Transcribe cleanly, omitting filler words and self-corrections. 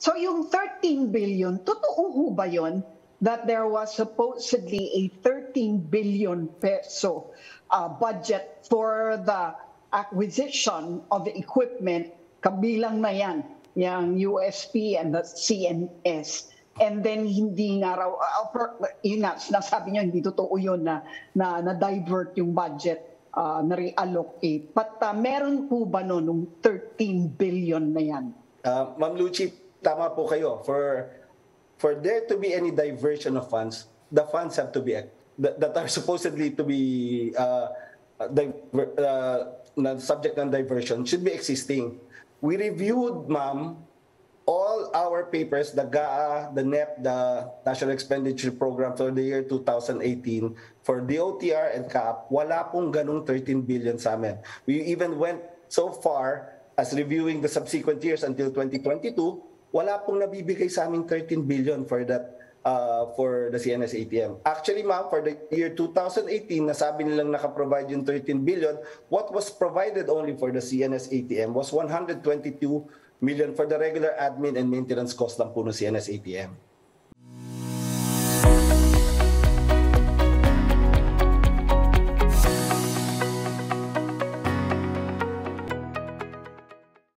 So yung 13 billion, totoo ho ba yun that there was supposedly a 13 billion peso budget for the acquisition of the equipment, kabilang na yan, yung USP and the CNS. And then hindi nga raw, yun nga, sinasabi niyo, hindi totoo yun na divert yung budget, na reallocate. But meron po ba no, nung 13 billion na yan? Ma'am Lucy, tama po kayo. For there to be any diversion of funds, the funds have to be that are supposedly to be subject ng diversion should be existing. We reviewed, ma'am, all our papers, the GAA, the NEP, the National Expenditure Program for the year 2018, for DOTR and CAP, wala pong ganung 13 billion sa amin. We even went so far as reviewing the subsequent years until 2022, wala pong nabibigay sa aming 13 billion for that, for the CNS ATM. Actually, ma'am, for the year 2018, nasabi nilang nakaprovide yung 13 billion. What was provided only for the CNS ATM was 122 million for the regular admin and maintenance cost lang po ng CNS ATM.